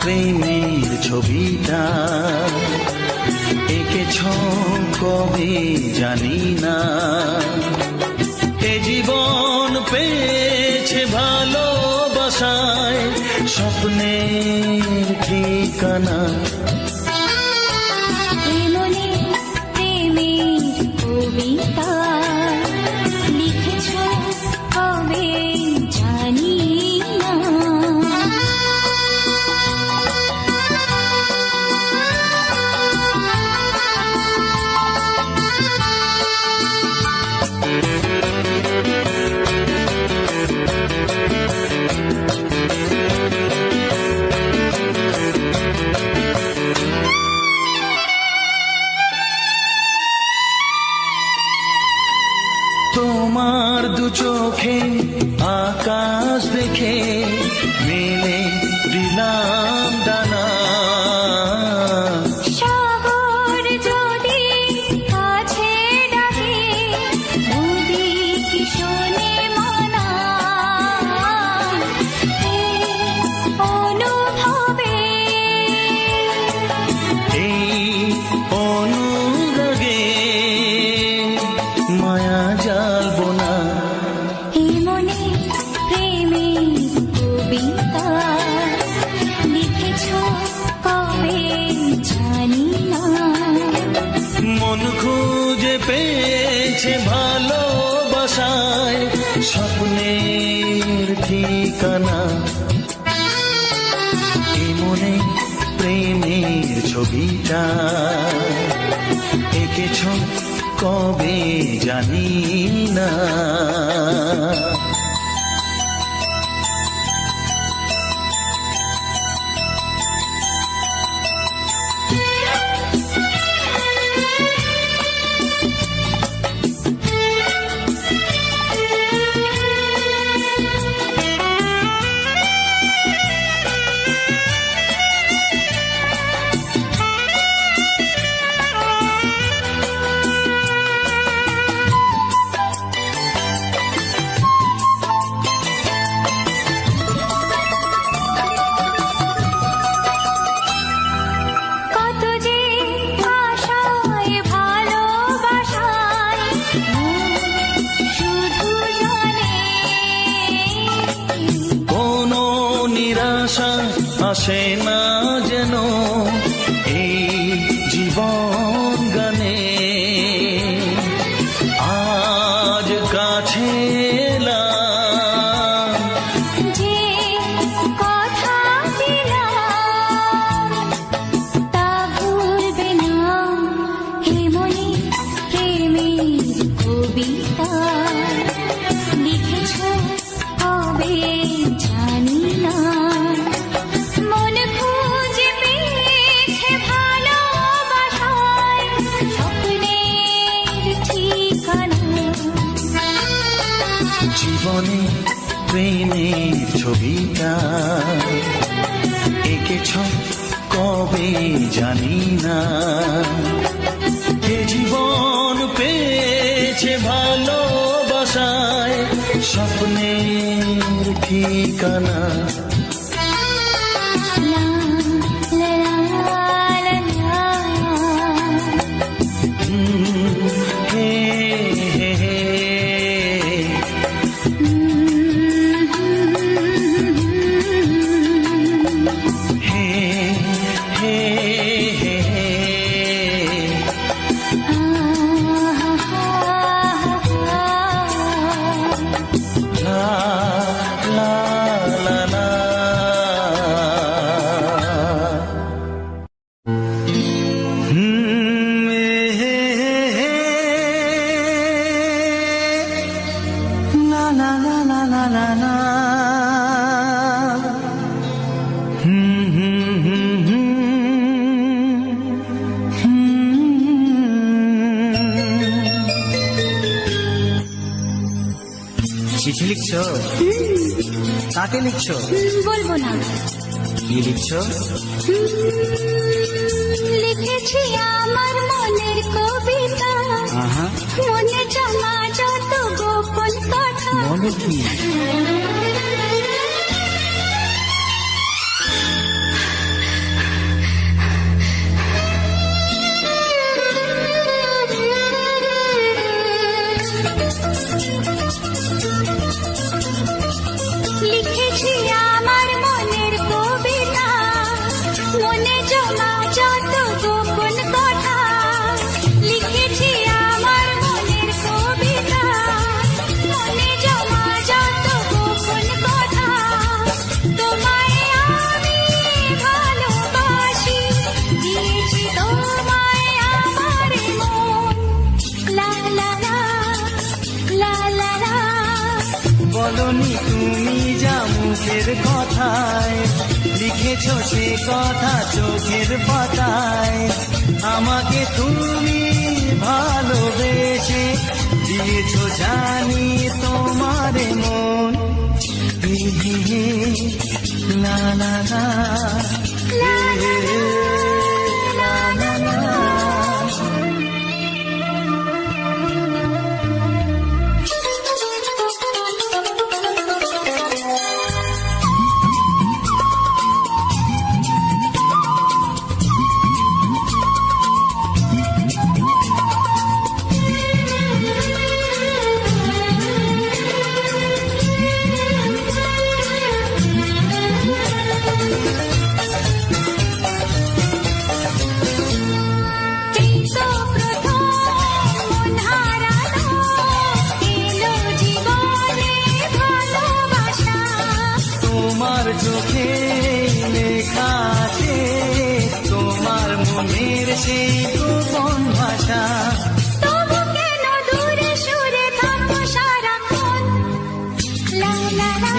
প্রেমের ছবিটা এঁকেছ কবে জানি না। এ জীবন পেয়েছে ভালোবাসায় স্বপ্নের ঠিকানা। তোমার দু চোখে আকাশ দেখে মেলে দিলাম দানা। সাগর যদি কাছে ডাকে নদী কি শোনে মানা। অনুভবে এই অনুরাগে মায়া জালবো না। এই মনে প্রেমের কবিতা লিখেছ কবে জানি না। মন খুঁজে পেয়েছে ভালোবাসায় স্বপ্নের ঠিকানা। এই মনে প্রেমের ছবিটা এঁকেছ কবে জানি না। কত যে আশায় ভালোবাসায় শুধু জানে কোনো নিরাশা আসে না যেন এই জীবন গানে। আজ কাছে এলাম যে কথা দিলাম তা ভুলবে না। হে মনে প্রেমের কবিতা লিখেছ কবে জানি না। মন খুঁজে পেয়েছে ভালোবাসায় স্বপ্নের ঠিকানা। জীবনে প্রেমের ছবিটা এঁকেছ কবে জানি না। এ জীবন পেয়েছে ভালোবাসায় স্বপ্নের ঠিকানা। লা লা লা লা লা। হে হে হে হে হে হে হে। লা লা লা লা। হে হে হে। লা লা লা লা লা লা লা। চিঠি লিখছো? কাকে লিখছো? বলবো না। কি লিখছো? লিখেছি আমার মনের কবিতা। মনে জমা যত গোপন কথা। বলো কি? বলনি তুমি যা মুখের কথায়, লিখেছো সে কথা চোখের পাতায়। আমাকে তুমি ভালোবেসে দিয়েছো জানি তোমার মন। হে হে হে, লা লা লা, লা লা লা। তোমার চোখে লেখা আছে তোমার মনের সেই গোপন ভাষা। তবু কেন দূরে সরে থাকো সারাক্ষণ? লা লা লা,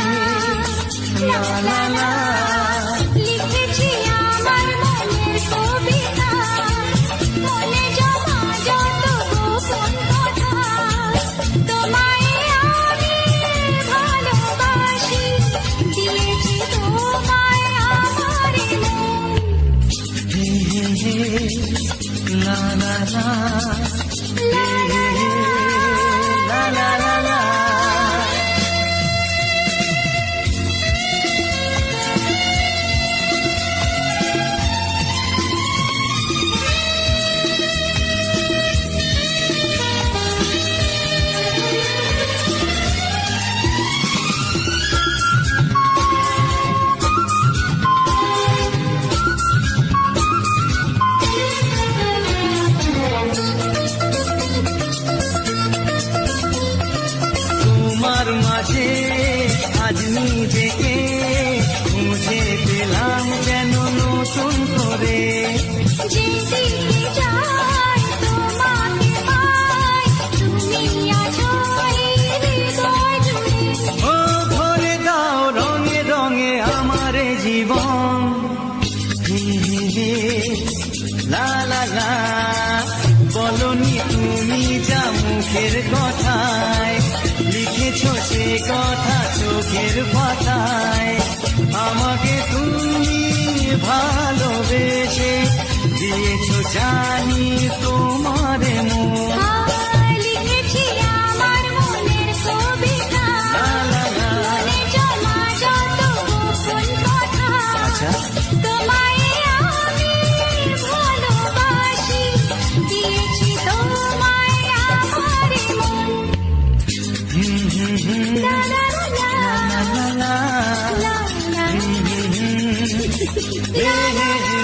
লা লা লা। লিখেছি আমার মনের কবিতা, মনে জমা যত গোপন কথা। তোমায় আমি ভালোবাসি, দিয়েছি তোমায় আমার মন। হে হে হে, লা লা লা, হে হে হে, লা লা লা লা। তোমার মাঝে আজ নিজেকে খুঁজে পেলাম যেন নতুন করে। যেদিকে যাই তোমাকে পাই, তুমি আছো এই হৃদয় জুড়ে। ও ভরে দাও রঙে রঙে আমার জীবন। হে হে হে, লা লা লা। বলনি তুমি যা মুখের কথায়, লিখেছো সে কথা চোখের পাতায়। আমাকে তুমি ভালোবেসে দিয়েছো জানি তোমার মন। লিখেছি আমার মনের কবিতা, লা লা লা। মনে জমা যত গোপন কথা। আচ্ছা, তোমায় আমি ভালোবাসি, দিয়েছি তোমায় আমার মন। হুম হুম হুম, লা লা লা, লা লা লা, লা লা হুম হুম হুম, হে হে হে।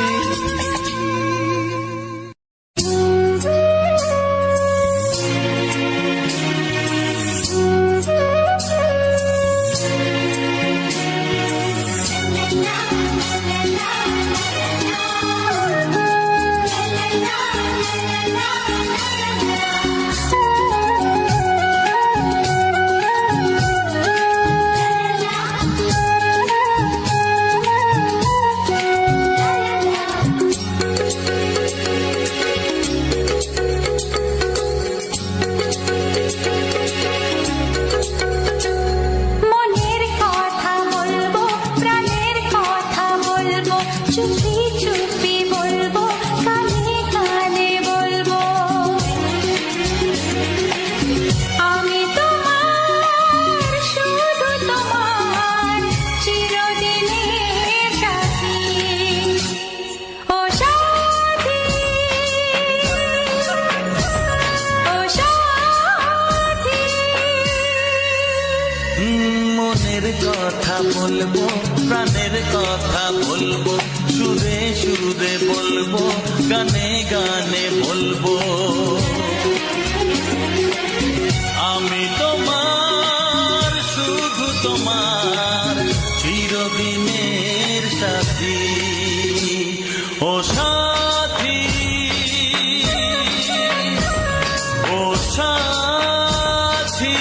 মনের কথা বলবো, প্রাণের কথা বলবো, চুপি চুপি বলবো, কানে কানে বলবো। আমি তোমার, শুধু তোমার, চিরদিনের সাথী। ও সাথী, ও সাথী। মনের কথা বলবো, প্রাণের কথা বলবো, সুরে সুরে বলবো, গানে গানে বলবো। আমি তোমার, শুধু তোমার, চিরদিনের সাথী। ও সাথী, ও সাথী।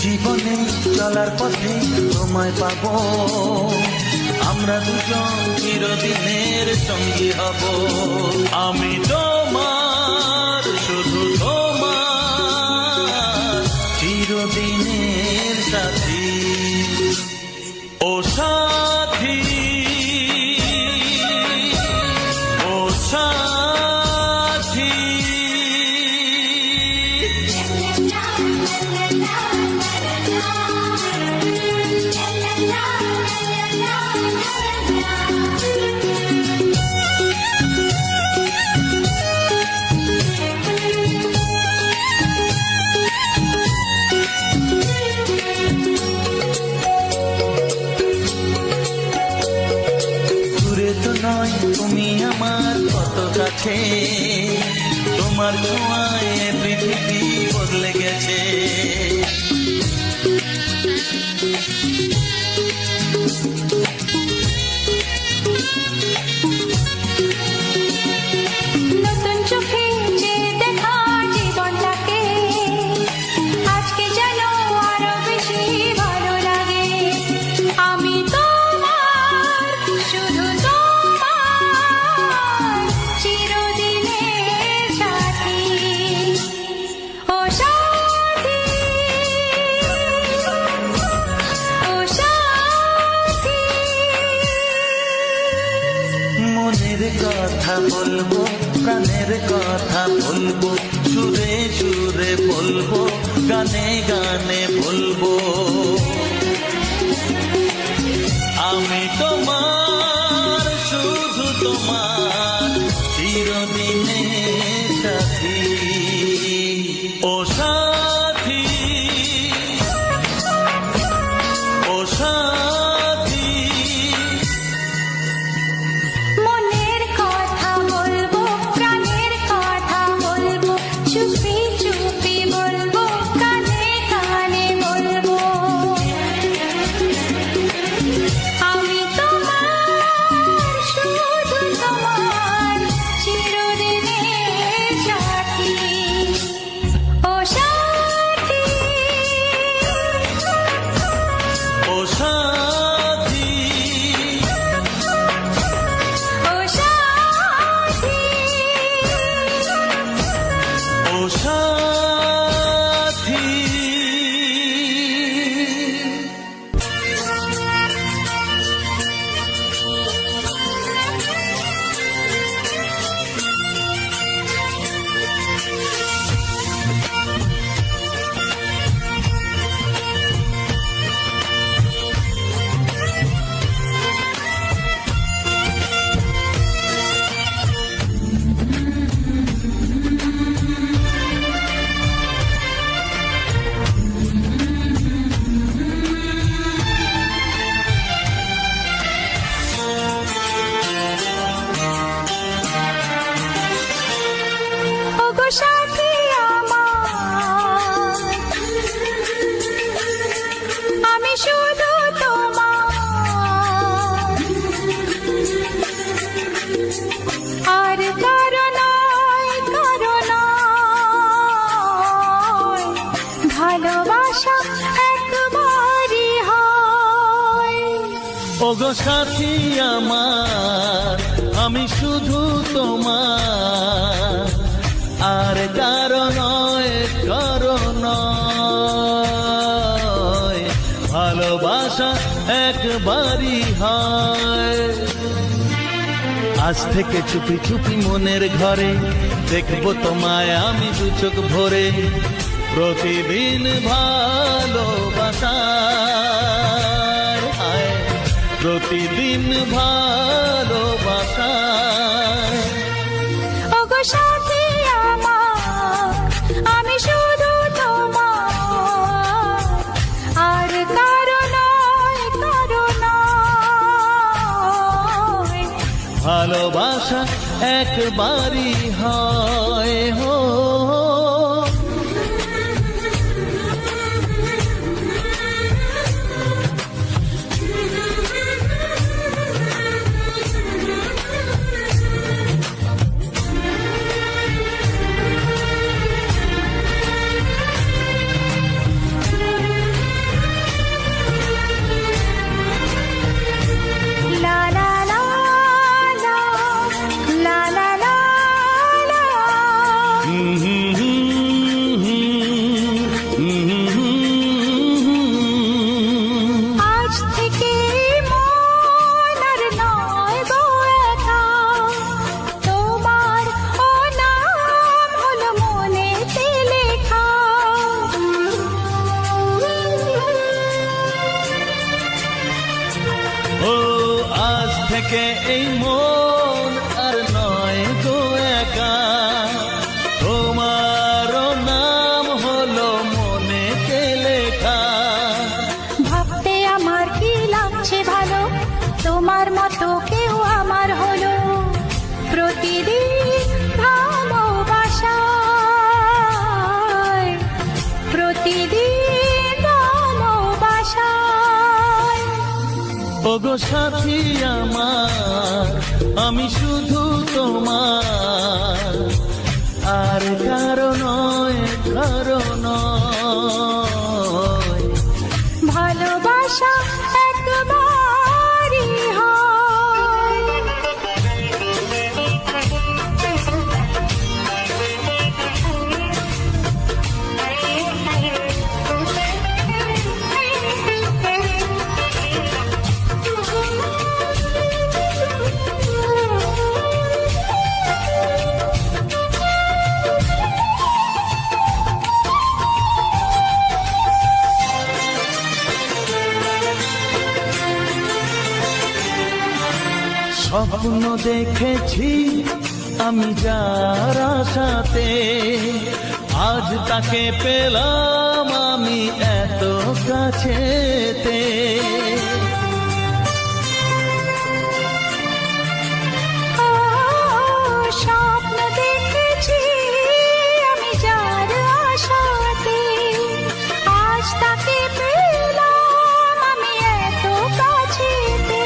জীবনে চলার পথে তোমায় পাবো, আমরা দুজন চিরদিনের সঙ্গী হব। আমি তোমার, শুধু তোমার, চিরদিনের সাথী। ও সাথী, ও সাথী। তুমি আমার কত কাছে, তোমার ছোঁয়ায় পৃথিবী বদলে গেছে। নতুন চোখে যে দেখা জীবনটাকে আজকে যেন আরো বেশি ভালো লাগে। আমি তোমার, শুধু তোমার, চিরদিনের সাথী। ও সাথী, ও সাথী। মনের কথা বলবো, প্রাণের কথা বলবো, সুরে সুরে বলবো, গানে গানে বলবো। আমি তোমার, শুধু তোমার, চিরদিনের সাথী। ও সাথী, ও সাথী। মনের কথা বলবো, প্রাণের কথা বলবো, চুপি চুপি বলবো, কানে কানে বলবো। আমি তোমার, শুধু তোমার, চিরদিনের সাথী। ও সাথী, ও সাথী, ও সাথী। ও সাথী। ওগো সাথী আমার, আমি শুধু তোমার, আর কারো নয়, কারো নয়, ভালোবাসা একবারই হয়। ওগো সাথী আমার, আমি শুধু তোমার, আর কারো নয়, কারো নয়, ভালোবাসা একবারই হয়। আজ থেকে চুপি চুপি মনের ঘরে দেখবো তোমায় আমি দু চোখ ভরে, প্রতিদিন ভালোবাসায়, হায়, প্রতিদিন ভালোবাসায়। ওগো সাথী আমার, আমি শুধু তোমার, আর কারো নয়, কারো নয়, ভালোবাসা একবারই হয়। হো থেকে এই মন আর নয় গো একা, তোমারও নাম হলো মনেতে লেখা। ভাবতে আমার কি লাগছে ভালো, তোমার মতো কেউ আমার হলো। প্রতিদিন ভালোবাসায়, প্রতিদিন ভালোবাসায়। ওগো সাথী আমার, আমি শুধু তোমার, আর কারো নয়, কারো নয়। ভালোবাসা একবারই হয়। স্বপ্ন দেখেছি আমি যার আশাতে, আজ তাকে পেলাম আমি এত কাছেতে। স্বপ্ন দেখেছি আমি যার আশাতে, আজ তাকে পেলাম আমি এত কাছেতে।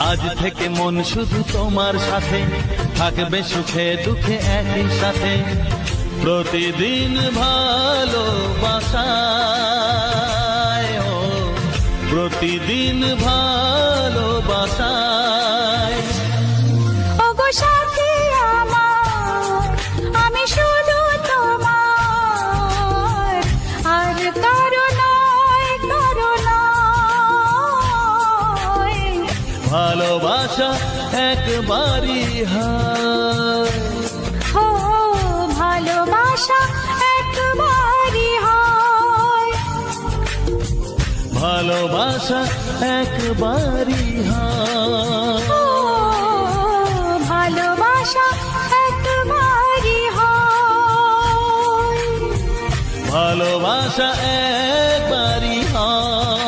আজ থেকে মন শুধু তোমার সাথে, থাকবে সুখে দুঃখে একই সাথে। প্রতিদিন ভালোবাসায়, ও প্রতিদিন ভালোবাসায়। ওগো সাথী আমার, আমি শুধু তোমার, আর কারো নয়, কারো নয়। ভালোবাসা একবারই হয়, ও ভালোবাসা একবারই হয়। ভালোবাসা একবারই হয়, ও ভালোবাসা একবারই হয়। ভালোবাসা একবারই হয়।